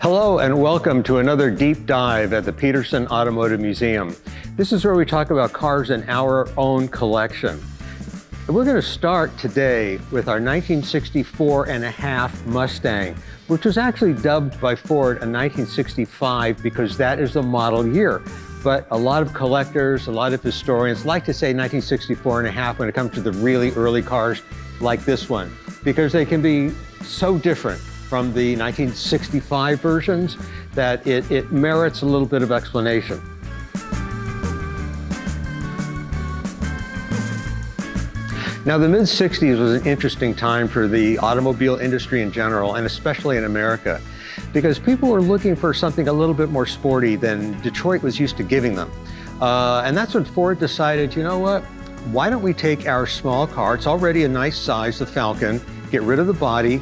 Hello and welcome to another deep dive at the Petersen Automotive Museum. This is where we talk about cars in our own collection. And we're going to start today with our 1964 and a half Mustang, which was actually dubbed by Ford a 1965 because that is the model year. But a lot of collectors, a lot of historians like to say 1964 and a half when it comes to the really early cars like this one, because they can be so different from the 1965 versions that it merits a little bit of explanation. Now, the mid-60s was an interesting time for the automobile industry in general, and especially in America, because people were looking for something a little bit more sporty than Detroit was used to giving them. And that's when Ford decided, you know what, why don't we take our small car, it's already a nice size, the Falcon, get rid of the body,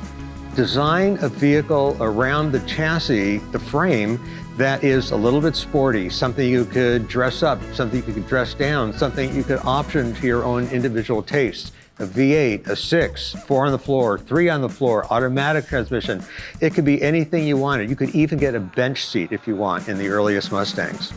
design a vehicle around the chassis, the frame, that is a little bit sporty, something you could dress up, something you could dress down, something you could option to your own individual taste. A V8, a 6, 4 on the floor, 3 on the floor, automatic transmission. It could be anything you wanted. You could even get a bench seat if you want in the earliest Mustangs.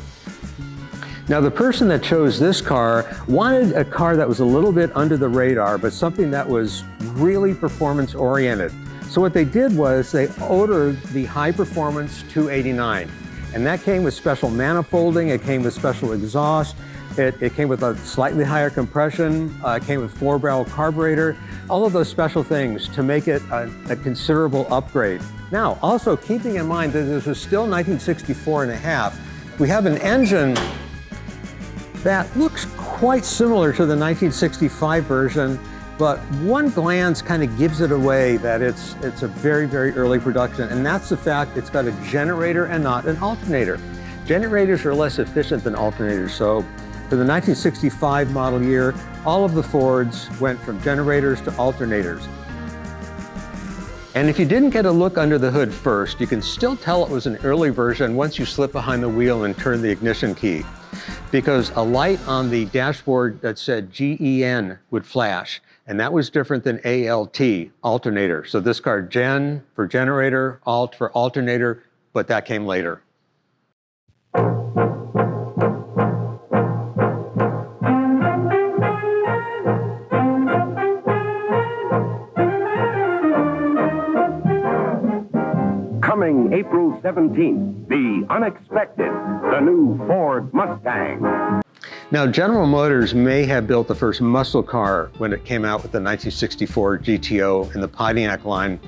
Now, the person that chose this car wanted a car that was a little bit under the radar, but something that was really performance oriented. So what they did was they ordered the high performance 289, and that came with special manifolding, it came with special exhaust, it came with a slightly higher compression, it came with 4-barrel carburetor, all of those special things to make it a considerable upgrade. Now, also keeping in mind that this was still 1964 and a half, we have an engine that looks quite similar to the 1965 version, but one glance kind of gives it away that it's a very, very early production, and that's the fact it's got a generator and not an alternator. Generators are less efficient than alternators, so for the 1965 model year, all of the Fords went from generators to alternators. And if you didn't get a look under the hood first, you can still tell it was an early version once you slip behind the wheel and turn the ignition key, because a light on the dashboard that said GEN would flash. And that was different than ALT, alternator. So this car, gen for generator, alt for alternator, but that came later. Coming April 17th, the unexpected, the new Ford Mustang. Now, General Motors may have built the first muscle car when it came out with the 1964 GTO in the Pontiac line,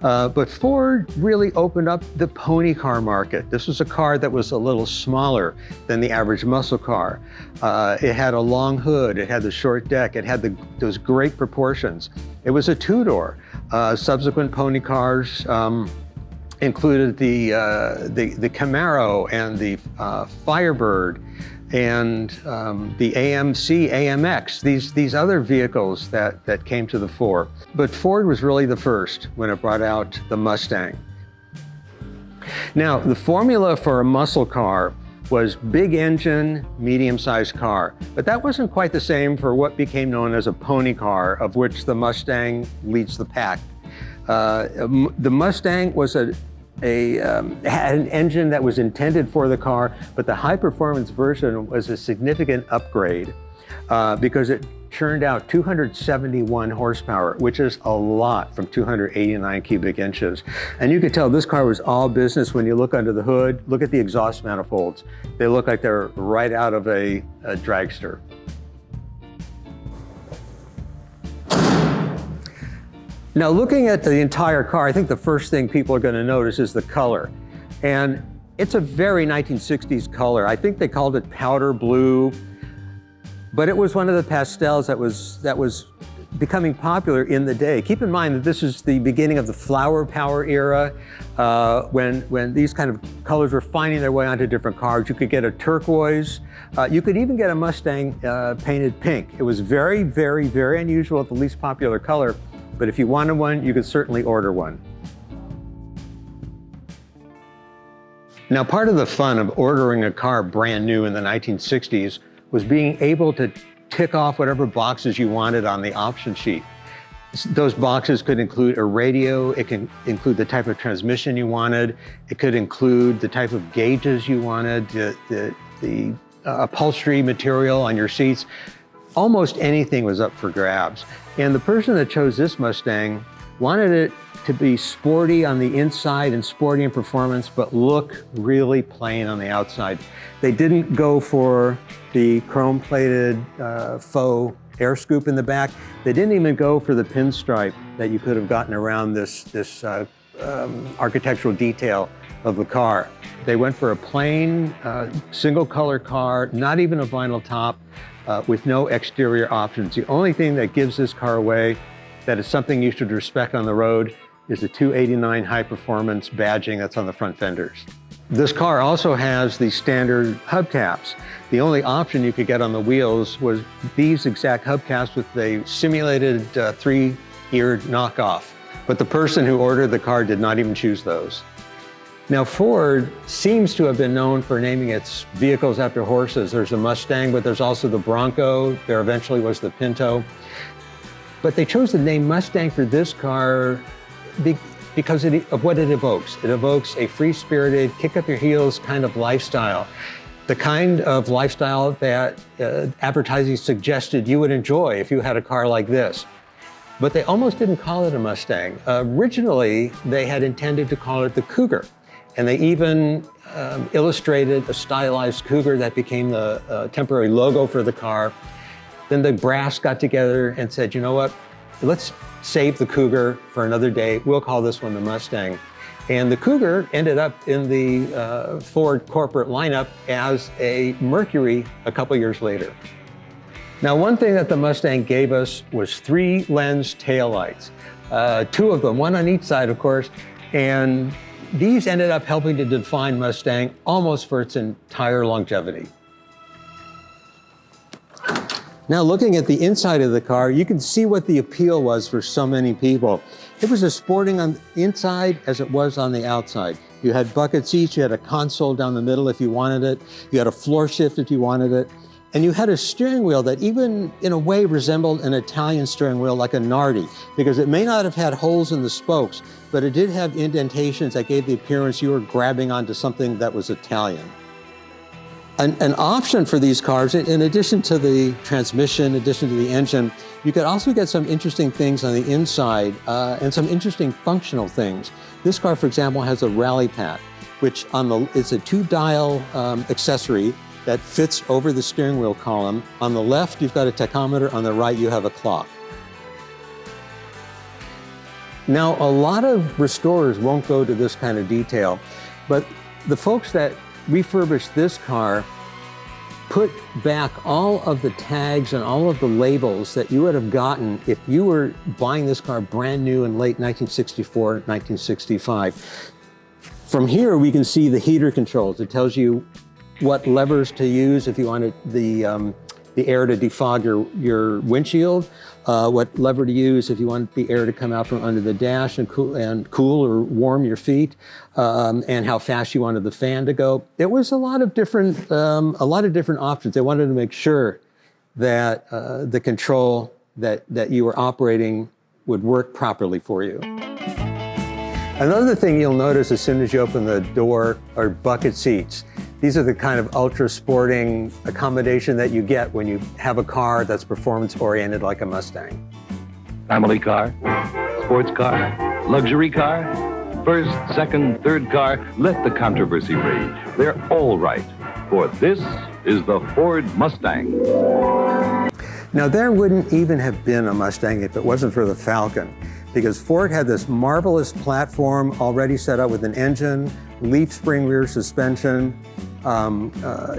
but Ford really opened up the pony car market. This was a car that was a little smaller than the average muscle car. It had a long hood, it had the short deck, it had those great proportions. It was a two-door. Subsequent pony cars included the Camaro and the Firebird, and the AMC, AMX, these other vehicles that came to the fore. But Ford was really the first when it brought out the Mustang. Now, the formula for a muscle car was big engine, medium-sized car, but that wasn't quite the same for what became known as a pony car, of which the Mustang leads the pack. The Mustang was had an engine that was intended for the car, but the high-performance version was a significant upgrade because it churned out 271 horsepower, which is a lot from 289 cubic inches. And you could tell this car was all business when you look under the hood. Look at the exhaust manifolds. They look like they're right out of a dragster. Now, looking at the entire car, I think the first thing people are going to notice is the color. And it's a very 1960s color. I think they called it powder blue, but it was one of the pastels that was becoming popular in the day. Keep in mind that this is the beginning of the flower power era, when these kind of colors were finding their way onto different cars. You could get a turquoise. You could even get a Mustang painted pink. It was very, very, very unusual, the least popular color. But if you wanted one, you could certainly order one. Now, part of the fun of ordering a car brand new in the 1960s was being able to tick off whatever boxes you wanted on the option sheet. Those boxes could include a radio, it can include the type of transmission you wanted, it could include the type of gauges you wanted, the upholstery material on your seats. Almost anything was up for grabs. And the person that chose this Mustang wanted it to be sporty on the inside and sporty in performance, but look really plain on the outside. They didn't go for the chrome-plated faux air scoop in the back. They didn't even go for the pinstripe that you could have gotten around this architectural detail of the car. They went for a plain single color car, not even a vinyl top, with no exterior options. The only thing that gives this car away that is something you should respect on the road is the 289 high performance badging that's on the front fenders. This car also has the standard hubcaps. The only option you could get on the wheels was these exact hubcaps with a simulated three-eared knockoff. But the person who ordered the car did not even choose those. Now, Ford seems to have been known for naming its vehicles after horses. There's a Mustang, but there's also the Bronco. There eventually was the Pinto. But they chose the name Mustang for this car because of what it evokes. It evokes a free-spirited, kick-up-your-heels kind of lifestyle. The kind of lifestyle that advertising suggested you would enjoy if you had a car like this. But they almost didn't call it a Mustang. Originally, they had intended to call it the Cougar. And they even illustrated a stylized Cougar that became the temporary logo for the car. Then the brass got together and said, you know what, let's save the Cougar for another day. We'll call this one the Mustang. And the Cougar ended up in the Ford corporate lineup as a Mercury a couple years later. Now, one thing that the Mustang gave us was 3 lens taillights, 2 of them, one on each side, of course, and these ended up helping to define Mustang almost for its entire longevity. Now, looking at the inside of the car, you can see what the appeal was for so many people. It was as sporting on the inside as it was on the outside. You had bucket seats, you had a console down the middle if you wanted it, you had a floor shift if you wanted it, and you had a steering wheel that even in a way resembled an Italian steering wheel like a Nardi, because it may not have had holes in the spokes, but it did have indentations that gave the appearance you were grabbing onto something that was Italian. An option for these cars, in addition to the transmission, in addition to the engine, you could also get some interesting things on the inside and some interesting functional things. This car, for example, has a rally pack, which it's a 2-dial accessory that fits over the steering wheel column. On the left, you've got a tachometer. On the right, you have a clock. Now, a lot of restorers won't go to this kind of detail, but the folks that refurbished this car put back all of the tags and all of the labels that you would have gotten if you were buying this car brand new in late 1964, 1965. From here, we can see the heater controls. It tells you what levers to use if you wanted the air to defog your windshield, what lever to use if you want the air to come out from under the dash and cool or warm your feet, and how fast you wanted the fan to go. It was a lot of different options. They wanted to make sure that the control that you were operating would work properly for you. Another thing you'll notice as soon as you open the door are bucket seats. These are the kind of ultra sporting accommodation that you get when you have a car that's performance oriented like a Mustang. Family car, sports car, luxury car, first, second, third car, let the controversy rage. They're all right, for this is the Ford Mustang. Now, there wouldn't even have been a Mustang if it wasn't for the Falcon, because Ford had this marvelous platform already set up with an engine, leaf spring rear suspension,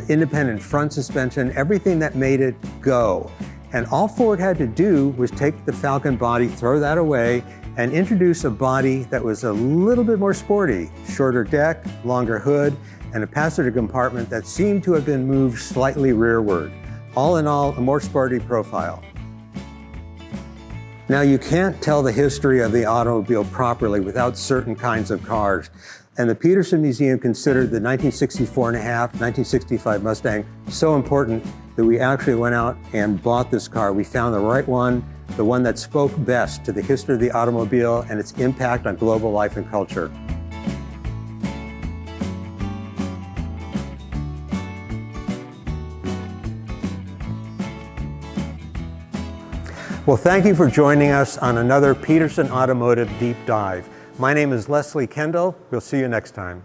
independent front suspension, everything that made it go. And all Ford had to do was take the Falcon body, throw that away, and introduce a body that was a little bit more sporty, shorter deck, longer hood, and a passenger compartment that seemed to have been moved slightly rearward. All in all, a more sporty profile. Now, you can't tell the history of the automobile properly without certain kinds of cars. And the Petersen Museum considered the 1964 and a half, 1965 Mustang so important that we actually went out and bought this car. We found the right one the one that spoke best to the history of the automobile and its impact on global life and culture. Well, thank you for joining us on another Petersen Automotive Deep Dive. My name is Leslie Kendall. We'll see you next time.